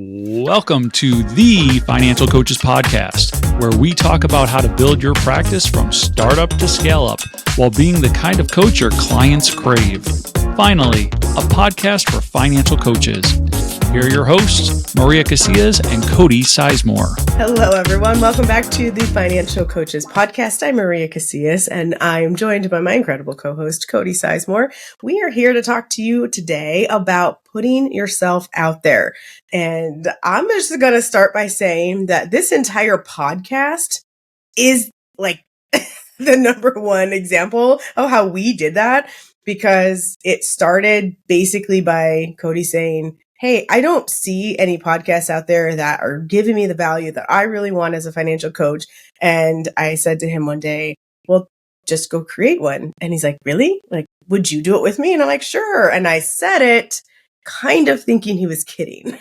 Welcome to the Financial Coaches Podcast, where we talk about how to build your practice from startup to scale up while being the kind of coach your clients crave. Finally, a podcast for financial coaches. Here are your hosts, Maria Casillas and Cody Sizemore. Hello, everyone. Welcome back to the Financial Coaches Podcast. I'm Maria Casillas, and I'm joined by my incredible co-host, Cody Sizemore. We are here to talk to you today about putting yourself out there. And I'm just going to start by saying that this entire podcast is like the number one example of how we did that, because it started basically by Cody saying, hey, I don't see any podcasts out there that are giving me the value that I really want as a financial coach. And I said to him one day, well, just go create one. And he's like, really? Like, would you do it with me? And I'm like, sure. And I said it kind of thinking he was kidding.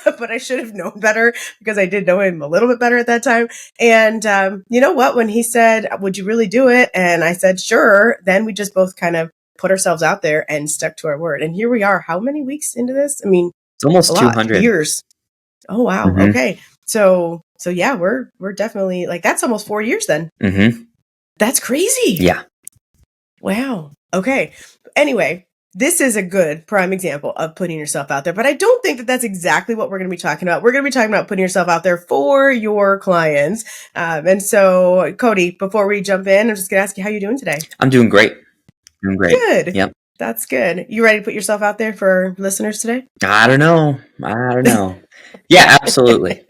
But I should have known better, because I did know him a little bit better at that time. And you know what? When he said, would you really do it? And I said, sure. Then we just both kind of put ourselves out there and stuck to our word. And here we are. How many weeks into this? I mean, it's almost 200 years. Oh, wow. Mm-hmm. Okay. So yeah, we're definitely like, that's almost 4 years then. Mm-hmm. That's crazy. Yeah. Wow. Okay. Anyway, this is a good prime example of putting yourself out there, but I don't think that that's exactly what we're going to be talking about. We're going to be talking about putting yourself out there for your clients. And so, Cody, before we jump in, I'm just going to ask you, how you doing today? I'm doing great. I'm great. Good. Yep. That's good. You ready to put yourself out there for listeners today? I don't know. Yeah, absolutely.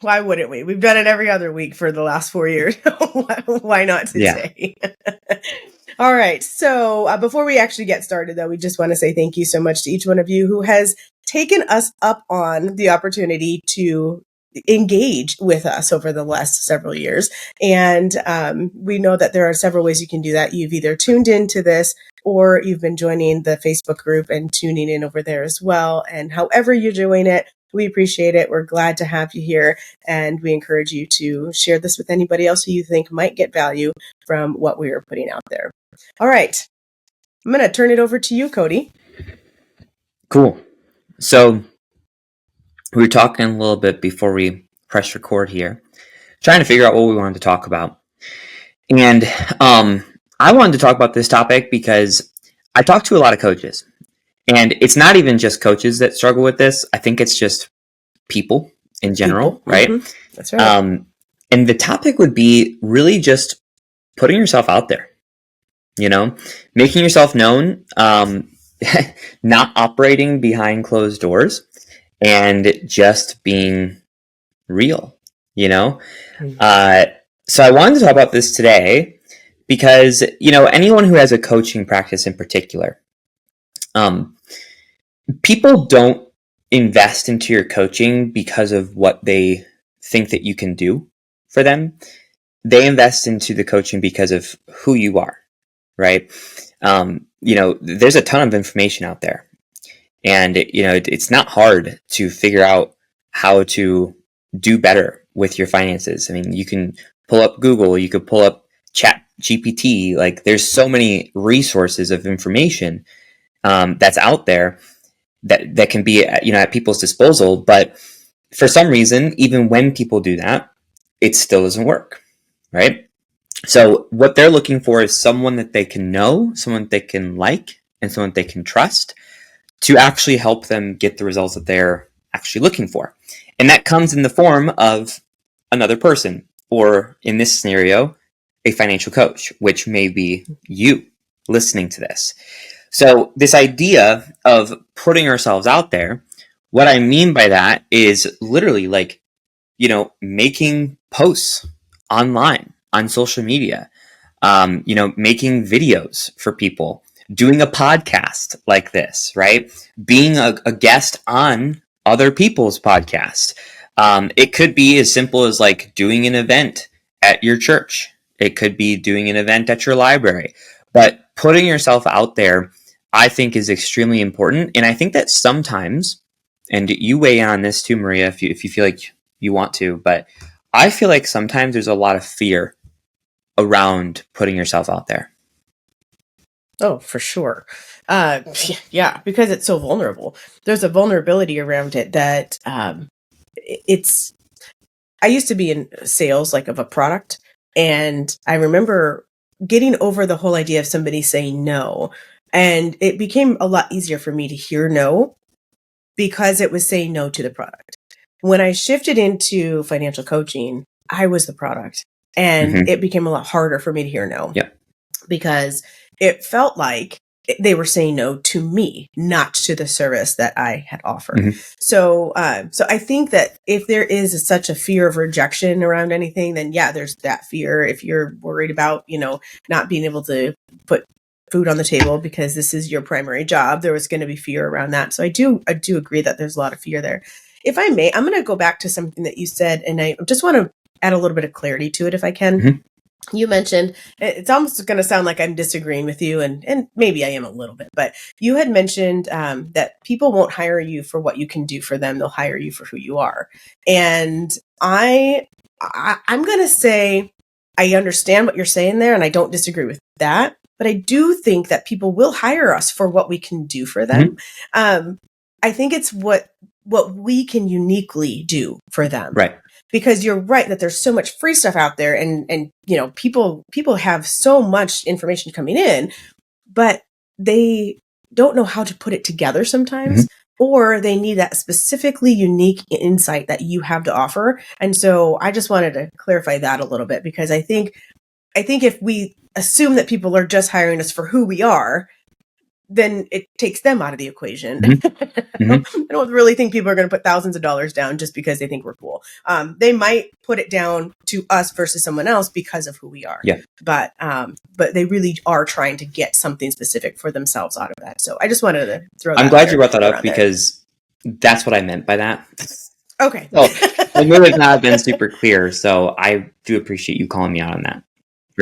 Why wouldn't we? We've done it every other week for the last 4 years. Why not today? Yeah. All right. So before we actually get started, though, we just want to say thank you so much to each one of you who has taken us up on the opportunity to engage with us over the last several years. And we know that there are several ways you can do that. You've either tuned into this, or you've been joining the Facebook group and tuning in over there as well. And however you're doing it, we appreciate it. We're glad to have you here. And we encourage you to share this with anybody else who you think might get value from what we are putting out there. All right. I'm going to turn it over to you, Cody. Cool. So we were talking a little bit before we press record here, trying to figure out what we wanted to talk about. And I wanted to talk about this topic because I talk to a lot of coaches. And it's not even just coaches that struggle with this. I think it's just people in general, right? Mm-hmm. That's right. And the topic would be really just putting yourself out there, making yourself known, not operating behind closed doors, and just being real, Mm-hmm. So I wanted to talk about this today because, anyone who has a coaching practice in particular, people don't invest into your coaching because of what they think that you can do for them. They invest into the coaching because of who you are, right? There's a ton of information out there, and it's not hard to figure out how to do better with your finances. I mean, you can pull up Google, you could pull up Chat GPT. Like, there's so many resources of information that's out there that can be at people's disposal. But for some reason, even when people do that, it still doesn't work, right? So what they're looking for is someone that they can know, someone they can like, and someone they can trust to actually help them get the results that they're actually looking for. And that comes in the form of another person, or in this scenario, a financial coach, which may be you listening to this. So this idea of putting ourselves out there, what I mean by that is literally like, making posts online, on social media, making videos for people, doing a podcast like this, right? Being a guest on other people's podcasts. It could be as simple as like doing an event at your church. It could be doing an event at your library. But putting yourself out there, I think, is extremely important. And I think that sometimes, and you weigh in on this too, Maria, if you feel like you want to, but I feel like sometimes there's a lot of fear around putting yourself out there. Oh, for sure. Yeah, because it's so vulnerable. There's a vulnerability around it that it's. I used to be in sales, like of a product, and I remember getting over the whole idea of somebody saying no, and it became a lot easier for me to hear no because it was saying no to the product. When I shifted into financial coaching, I was the product, and Mm-hmm. it became a lot harder for me to hear no Yep. because it felt like they were saying no to me, not to the service that I had offered. Mm-hmm. So I think that if there is such a fear of rejection around anything, then yeah, there's that fear. If you're worried about, not being able to put food on the table because this is your primary job, there was going to be fear around that. So I do agree that there's a lot of fear there. If I may, I'm going to go back to something that you said, and I just want to add a little bit of clarity to it if I can. Mm-hmm. You mentioned, it's almost going to sound like I'm disagreeing with you, and maybe I am a little bit, but you had mentioned that people won't hire you for what you can do for them. They'll hire you for who you are. And I'm going to say, I understand what you're saying there, and I don't disagree with that. But I do think that people will hire us for what we can do for them. I think it's what we can uniquely do for them. Right. Because you're right that there's so much free stuff out there, and people have so much information coming in, but they don't know how to put it together sometimes, or they need that specifically unique insight that you have to offer. And so I just wanted to clarify that a little bit, because I think if we assume that people are just hiring us for who we are, then it takes them out of the equation. I don't really think people are going to put thousands of dollars down just because they think we're cool. They might put it down to us versus someone else because of who we are. Yeah. But they really are trying to get something specific for themselves out of that. So I just wanted to throw that. I'm glad you brought that up because that's what I meant by that. Okay. So I may have not been super clear, so I do appreciate you calling me out on that.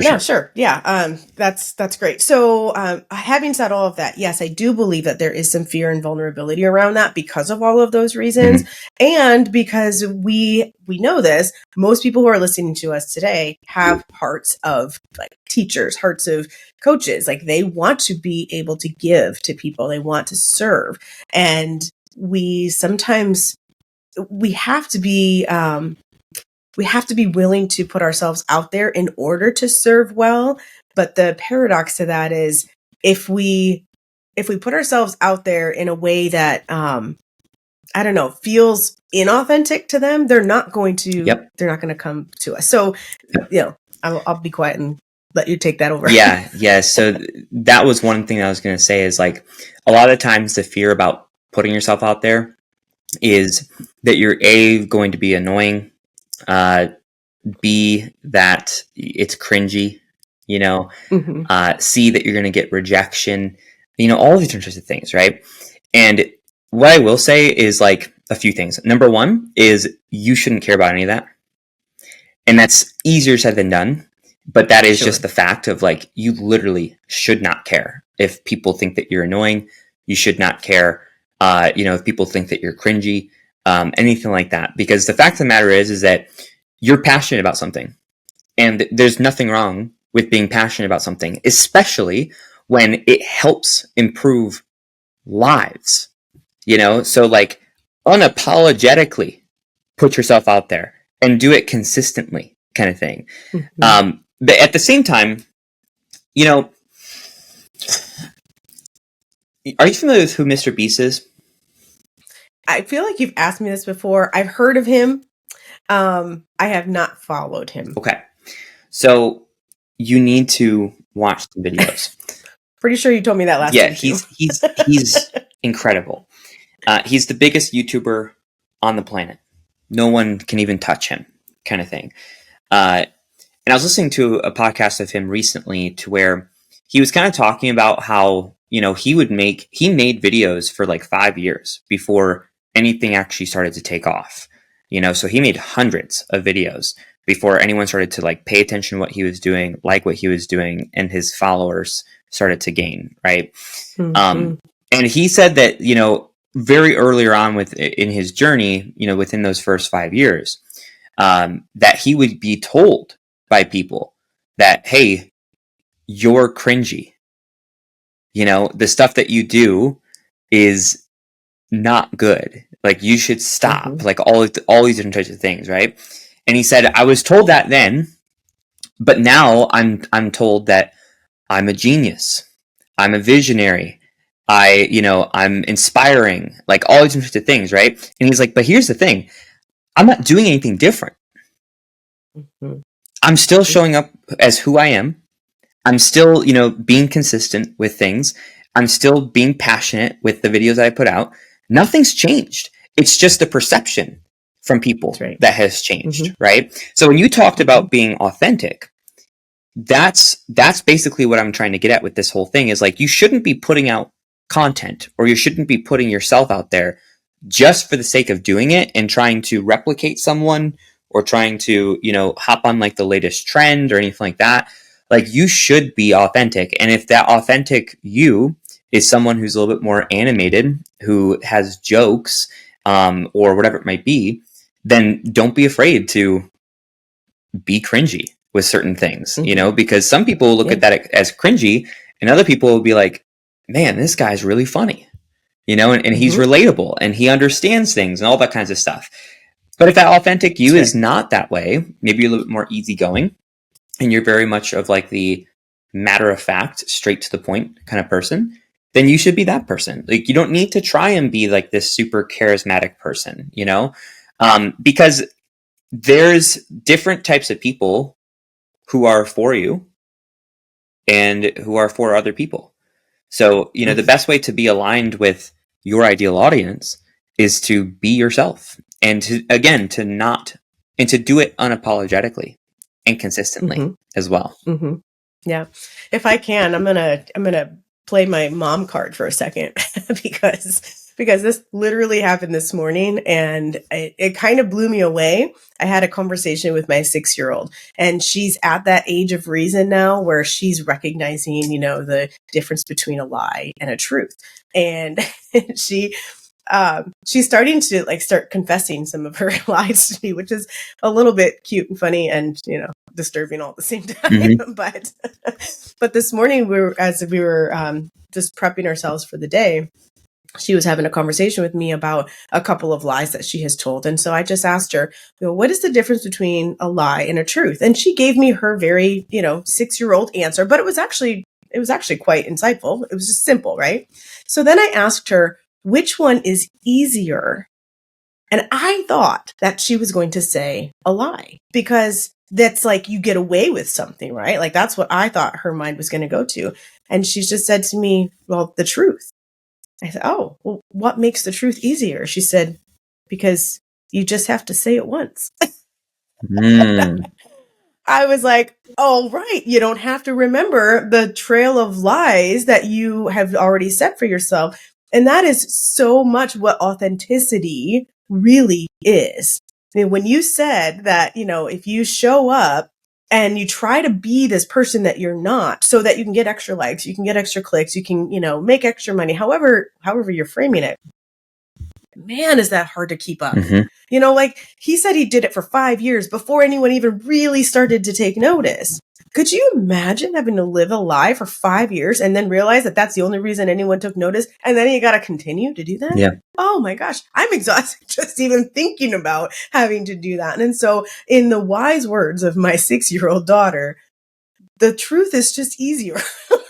Yeah, sure. Yeah. That's great. So, having said all of that, yes, I do believe that there is some fear and vulnerability around that because of all of those reasons. And because we know this, most people who are listening to us today have hearts of like teachers, hearts of coaches. Like they want to be able to give to people. They want to serve. And we sometimes, we have to be, willing to put ourselves out there in order to serve well. But the paradox to that is if we put ourselves out there in a way that, I don't know, feels inauthentic to them, they're not going to come to us. So, I'll be quiet and let you take that over. Yeah. So that was one thing I was going to say is like a lot of times the fear about putting yourself out there is that you're going to be annoying, B, that it's cringy, C, that you're going to get rejection, all these different types of things, right? And what I will say is like a few things. Number one is you shouldn't care about any of that. And that's easier said than done. But that is just the fact of like, you literally should not care if people think that you're annoying. You should not care, if people think that you're cringy, anything like that. Because the fact of the matter is that you're passionate about something. And there's nothing wrong with being passionate about something, especially when it helps improve lives, So like unapologetically put yourself out there and do it consistently kind of thing. But at the same time, are you familiar with who Mr. Beast is? I feel like you've asked me this before. I've heard of him. I have not followed him. Okay. So you need to watch the videos. Pretty sure you told me that last time. Yeah, he's incredible. He's the biggest YouTuber on the planet. No one can even touch him, kind of thing. And I was listening to a podcast of him recently to where he was kind of talking about how, he made videos for like 5 years before anything actually started to take off. So he made hundreds of videos before anyone started to like pay attention to what he was doing, like what he was doing, and his followers started to gain, right? And he said that, very earlier on in his journey, within those first 5 years, that he would be told by people that, hey, you're cringy. The stuff that you do is not good. Like, you should stop. Mm-hmm. Like, all these different types of things, right? And he said, I was told that then, but now I'm told that I'm a genius. I'm a visionary. I'm inspiring, like all these types of things, right? And he's like, but here's the thing. I'm not doing anything different. Mm-hmm. I'm still showing up as who I am. I'm still, being consistent with things. I'm still being passionate with the videos that I put out. Nothing's changed. It's just the perception from people That's right. that has changed, Mm-hmm. right? So when you talked about being authentic, that's basically what I'm trying to get at with this whole thing is like, you shouldn't be putting out content, or you shouldn't be putting yourself out there just for the sake of doing it and trying to replicate someone, or trying to, hop on like the latest trend or anything like that. Like, you should be authentic. And if that authentic you is someone who's a little bit more animated, who has jokes, or whatever it might be, then don't be afraid to be cringy with certain things, Mm-hmm. because some people look at that as cringy, and other people will be like, man, this guy's really funny, and he's Mm-hmm. relatable and he understands things and all that kinds of stuff. But if that authentic you That's is right. not that way, maybe you're a little bit more easygoing and you're very much of like the matter of fact, straight to the point kind of person, then you should be that person. Like, you don't need to try and be like this super charismatic person, because there's different types of people who are for you and who are for other people. So, the best way to be aligned with your ideal audience is to be yourself, and to, again, to do it unapologetically and consistently Mm-hmm. as well. Mm-hmm. Yeah. If I can, I'm gonna play my mom card for a second because this literally happened this morning, and it kind of blew me away. I had a conversation with my 6-year-old, and she's at that age of reason now where she's recognizing, the difference between a lie and a truth. And she she's starting to like start confessing some of her lies to me, which is a little bit cute and funny and, disturbing all at the same time. Mm-hmm. But this morning as we were just prepping ourselves for the day, she was having a conversation with me about a couple of lies that she has told. And so I just asked her, what is the difference between a lie and a truth? And she gave me her very, 6-year-old answer, but it was actually quite insightful. It was just simple, right? So then I asked her, which one is easier? And I thought that she was going to say a lie, because that's like, you get away with something, right? Like, that's what I thought her mind was going to go to. And she just said to me, well, the truth. I said, oh, well, what makes the truth easier? She said, because you just have to say it once. Mm. I was like, oh, right. You don't have to remember the trail of lies that you have already set for yourself. And that is so much what authenticity really is. I mean, when you said that, if you show up and you try to be this person that you're not, so that you can get extra likes, you can get extra clicks, you can, make extra money, however you're framing it, man, is that hard to keep up. Mm-hmm. Like he said, he did it for 5 years before anyone even really started to take notice. Could you imagine having to live a lie for 5 years and then realize that that's the only reason anyone took notice? And then you got to continue to do that? Yeah. Oh my gosh, I'm exhausted just even thinking about having to do that. And so, in the wise words of my 6-year-old daughter, the truth is just easier.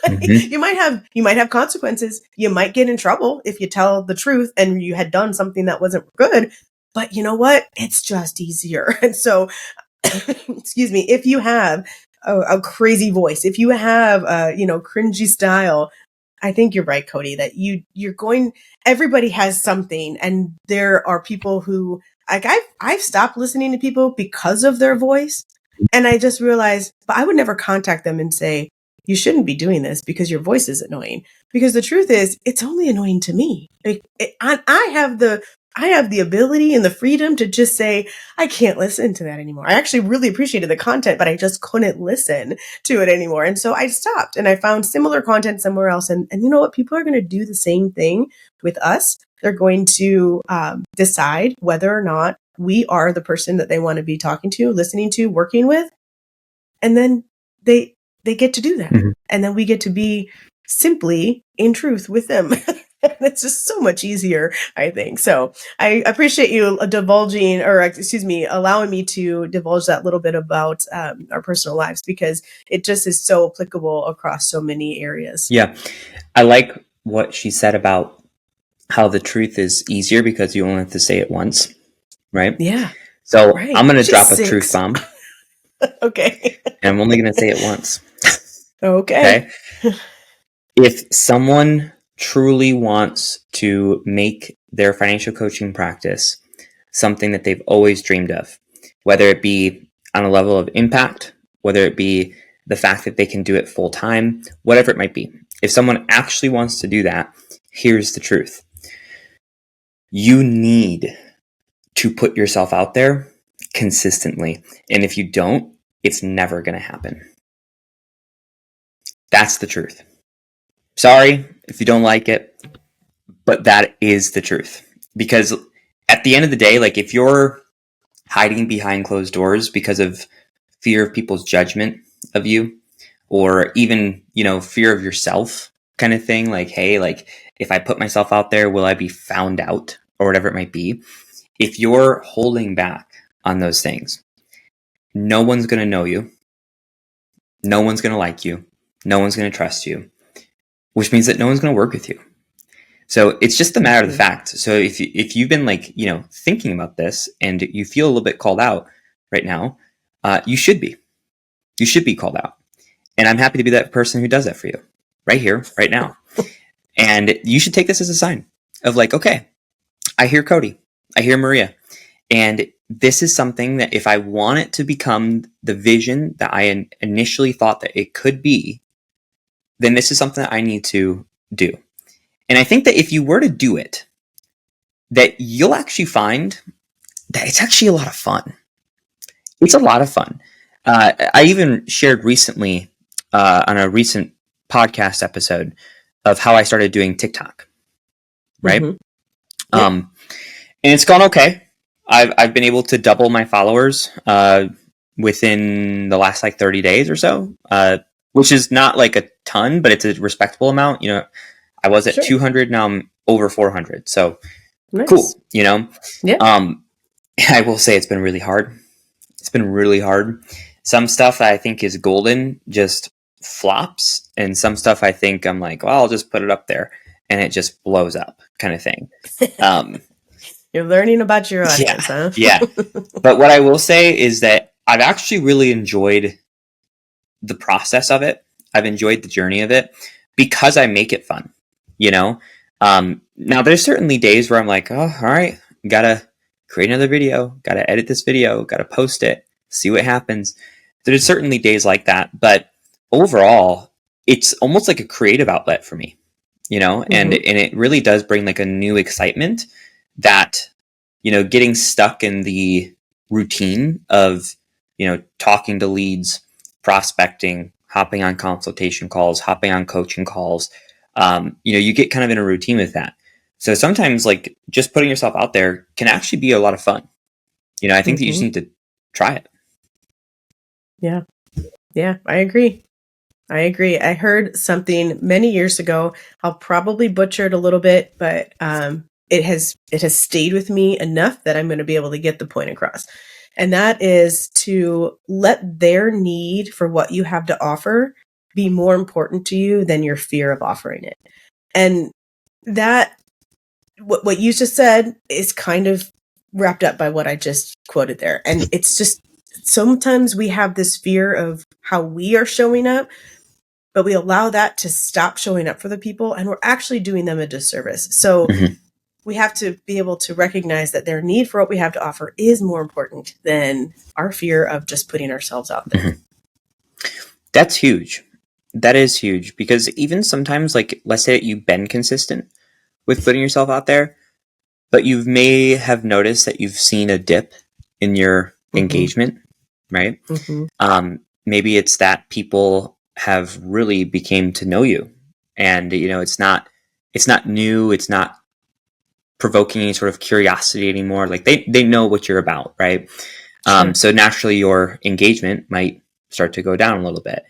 Mm-hmm. You might have consequences. You might get in trouble if you tell the truth and you had done something that wasn't good. But you know what? It's just easier. And so, excuse me, if you have a crazy voice, if you have cringy style, I think you're right, Cody, that everybody has something, and there are people who, like, I've stopped listening to people because of their voice. And I just realized, but I would never contact them and say, you shouldn't be doing this because your voice is annoying. Because the truth is, it's only annoying to me. I have the ability and the freedom to just say, I can't listen to that anymore. I actually really appreciated the content, but I just couldn't listen to it anymore. And so I stopped, and I found similar content somewhere else. And you know what? People are going to do the same thing with us. They're going to decide whether or not we are the person that they want to be talking to, listening to, working with. And then they get to do that. Mm-hmm. And then we get to be simply in truth with them. It's just so much easier, I think. So I appreciate you divulging, or excuse me, allowing me to divulge that little bit about our personal lives, because it just is so applicable across so many areas. Yeah. I like what she said about how the truth is easier because you only have to say it once, right? Yeah. So Right. I'm going to She's drop a 6. truth bomb. Okay. And I'm only going to say it once. Okay. If someone truly wants to make their financial coaching practice something that they've always dreamed of, whether it be on a level of impact, whether it be the fact that they can do it full time, whatever it might be. If someone actually wants to do that, here's the truth. You need to put yourself out there consistently. And if you don't, it's never going to happen. That's the truth. Sorry if you don't like it, but that is the truth. Because at the end of the day, like if you're hiding behind closed doors because of fear of people's judgment of you, or even, fear of yourself kind of thing, like, hey, like if I put myself out there, will I be found out, or whatever it might be? If you're holding back on those things, no one's going to know you. No one's going to like you. No one's going to trust you, which means that no one's going to work with you. So it's just a matter of the fact. So if you've been thinking about this and you feel a little bit called out right now, you should be called out. And I'm happy to be that person who does that for you right here, right now. And you should take this as a sign of like, okay, I hear Cody, I hear Maria. And this is something that if I want it to become the vision that I initially thought that it could be, then this is something that I need to do. And I think that if you were to do it, that you'll actually find that it's actually a lot of fun. It's a lot of fun. I even shared recently on a recent podcast episode of how I started doing TikTok, right? Mm-hmm. And it's gone okay. I've been able to double my followers within the last 30 days or so, which is not like a ton, but it's a respectable amount. I was at 200, now I'm over 400. So nice. Cool, Yeah. I will say it's been really hard. It's been really hard. Some stuff I think is golden just flops, and some stuff I think I'm like, well, I'll just put it up there, and it just blows up, kind of thing. You're learning about your audience, huh? Yeah. But what I will say is that I've actually really enjoyed the process of it. I've enjoyed the journey of it because I make it fun, Now there's certainly days where I'm like, oh, all right, gotta create another video, gotta edit this video, gotta post it, see what happens. There's certainly days like that, but overall, it's almost like a creative outlet for me, and it really does bring like a new excitement that, getting stuck in the routine of, talking to leads, prospecting, hopping on consultation calls, hopping on coaching calls, you get kind of in a routine with that. So sometimes like just putting yourself out there can actually be a lot of fun. I think that you just need to try it. Yeah. Yeah, I agree. I heard something many years ago. I'll probably butcher it a little bit, but it has stayed with me enough that I'm going to be able to get the point across. And that is to let their need for what you have to offer be more important to you than your fear of offering it. And that, what you just said is kind of wrapped up by what I just quoted there. And it's just, sometimes we have this fear of how we are showing up, but we allow that to stop showing up for the people, and we're actually doing them a disservice. So we have to be able to recognize that their need for what we have to offer is more important than our fear of just putting ourselves out there. That's huge. That is huge, because even sometimes, like, let's say that you've been consistent with putting yourself out there, but you may have noticed that you've seen a dip in your engagement, right? Maybe it's that people have really became to know you, and it's not new, it's not provoking any sort of curiosity anymore. Like they know what you're about, right? So naturally your engagement might start to go down a little bit.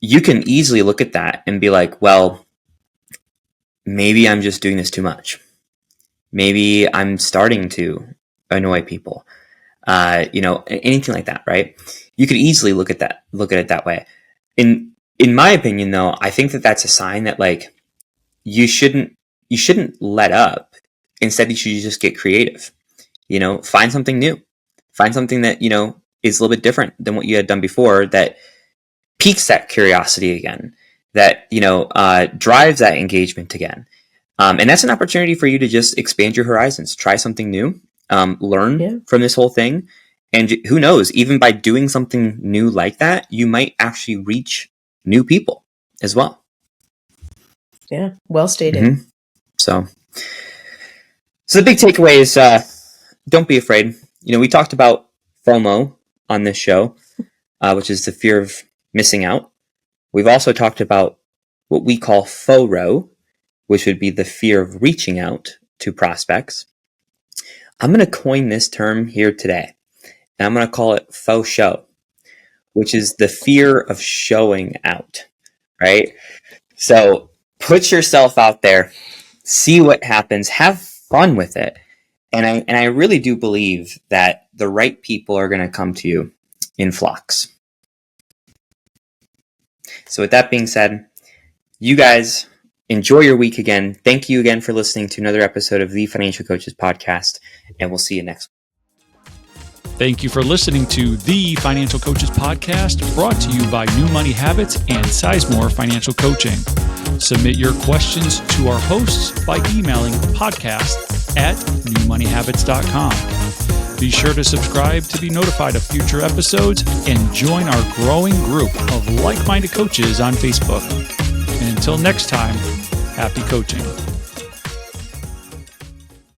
you can easily look at that and be like, well, maybe I'm just doing this too much. Maybe I'm starting to annoy people. Anything like that, right? You could easily look at it that way. In my opinion, though, I think that that's a sign that like you shouldn't let up. Instead, you should just get creative. Find something new. Find something that is a little bit different than what you had done before. That piques that curiosity again. That drives that engagement again. And that's an opportunity for you to just expand your horizons. Try something new. Learn from this whole thing. And who knows, even by doing something new like that, you might actually reach new people as well. Yeah, well stated. Mm-hmm. So the big takeaway is don't be afraid. We talked about FOMO on this show, which is the fear of missing out. We've also talked about what we call FORO, which would be the fear of reaching out to prospects. I'm going to coin this term here today, and I'm going to call it faux show, which is the fear of showing out, right? So put yourself out there, see what happens, have fun with it. And I really do believe that the right people are going to come to you in flocks. So with that being said, you guys enjoy your week again. Thank you again for listening to another episode of the Financial Coaches Podcast, and we'll see you next week. Thank you for listening to the Financial Coaches Podcast, brought to you by New Money Habits and Sizemore Financial Coaching. Submit your questions to our hosts by emailing podcast@newmoneyhabits.com. Be sure to subscribe to be notified of future episodes and join our growing group of like-minded coaches on Facebook. And until next time, happy coaching.